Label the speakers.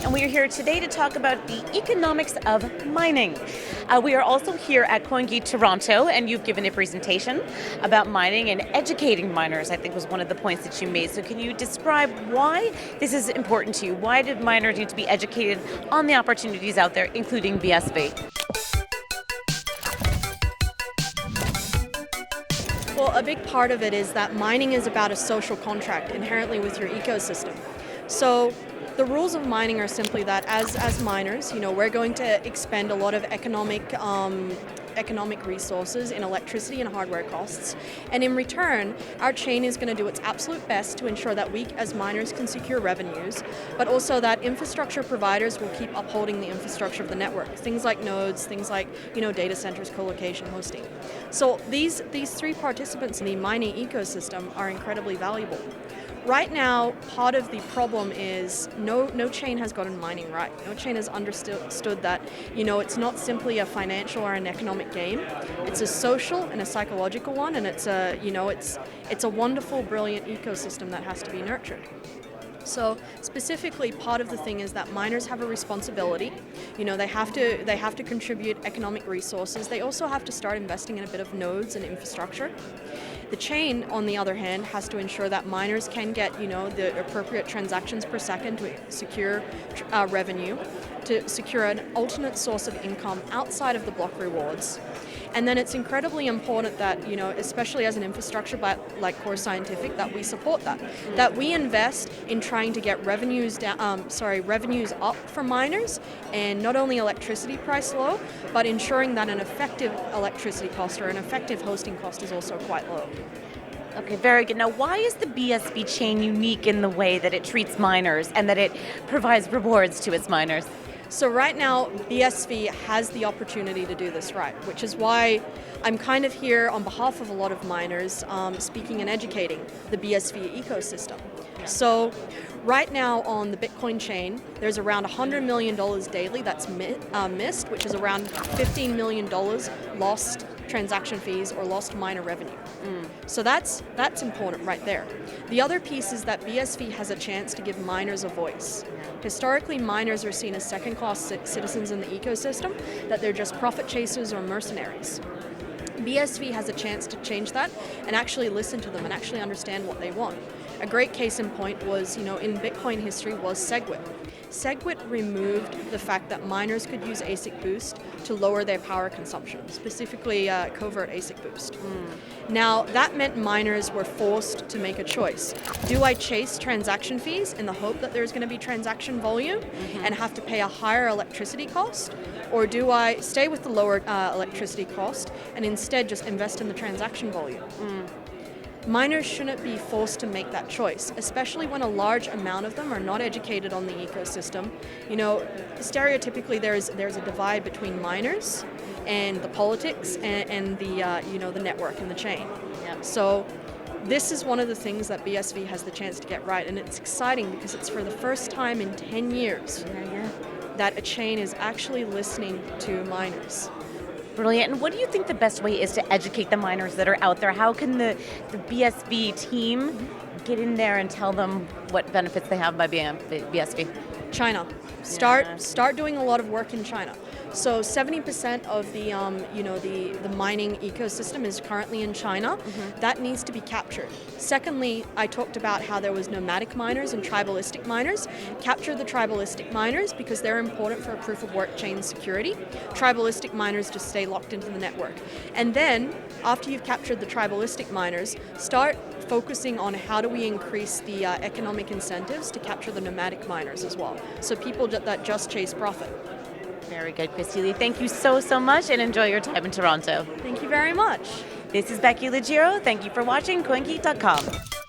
Speaker 1: and we are here today to talk about the economics of mining. We are also here at CoinGeek Toronto, and you've given a presentation about mining and educating miners, I think was one of the points that you made. So can you describe why this is important to you? Why did miners need to be educated on the opportunities out there, including BSV?
Speaker 2: Well, a big part of it is that mining is about a social contract inherently with your ecosystem. So the rules of mining are simply that as miners, we're going to expend a lot of economic resources in electricity and hardware costs. And in return, our chain is going to do its absolute best to ensure that we as miners can secure revenues, but also that infrastructure providers will keep upholding the infrastructure of the network. Things like nodes, things like data centers, co-location, hosting. So these three participants in the mining ecosystem are incredibly valuable. Right now, part of the problem is no chain has gotten mining right. No chain has understood that it's not simply a financial or an economic game. It's a social and a psychological one, and it's a wonderful, brilliant ecosystem that has to be nurtured. So specifically, part of the thing is that miners have a responsibility. They have to contribute economic resources. They also have to start investing in a bit of nodes and infrastructure. The chain, on the other hand, has to ensure that miners can get the appropriate transactions per second to secure revenue, to secure an alternate source of income outside of the block rewards. And then it's incredibly important that, especially as an infrastructure like Core Scientific, that we support that we invest in trying to get revenues up for miners, and not only electricity price low, but ensuring that an effective electricity cost or an effective hosting cost is also quite low.
Speaker 1: Okay, very good. Now, why is the BSV chain unique in the way that it treats miners and that it provides rewards to its miners?
Speaker 2: So right now, BSV has the opportunity to do this right, which is why I'm kind of here on behalf of a lot of miners, speaking and educating the BSV ecosystem. So right now on the Bitcoin chain, there's around $100 million daily that's missed, which is around $15 million lost transaction fees or lost miner revenue. So that's important right there. The other piece is that BSV has a chance to give miners a voice. Historically, miners are seen as second-class citizens in the ecosystem, that they're just profit chasers or mercenaries. BSV has a chance to change that and actually listen to them and actually understand what they want. A great case in point was, in Bitcoin history, was SegWit. SegWit removed the fact that miners could use ASIC boost to lower their power consumption, specifically covert ASIC boost. Now, that meant miners were forced to make a choice. Do I chase transaction fees in the hope that there's going to be transaction volume and have to pay a higher electricity cost? Or do I stay with the lower electricity cost and instead just invest in the transaction volume? Miners shouldn't be forced to make that choice, especially when a large amount of them are not educated on the ecosystem. Stereotypically there's a divide between miners and the politics and the network and the chain.
Speaker 1: Yep.
Speaker 2: So this is one of the things that BSV has the chance to get right, and it's exciting because it's for the first time in 10 years that a chain is actually listening to miners.
Speaker 1: Brilliant. And what do you think the best way is to educate the miners that are out there? How can the BSV team get in there and tell them what benefits they have by being BSV?
Speaker 2: China. Start doing a lot of work in China. So 70% of the mining ecosystem is currently in China. That needs to be captured. Secondly, I talked about how there was nomadic miners and tribalistic miners. Capture the tribalistic miners because they're important for a proof of work chain security. Tribalistic miners just stay locked into the network. And then, after you've captured the tribalistic miners, start focusing on how do we increase the economic incentives to capture the nomadic miners as well. So people that just chase profit.
Speaker 1: Very good, Kristy Leigh. Thank you so much, and enjoy your time in Toronto.
Speaker 2: Thank you very much.
Speaker 1: This is Becky Legiro. Thank you for watching CoinGeek.com.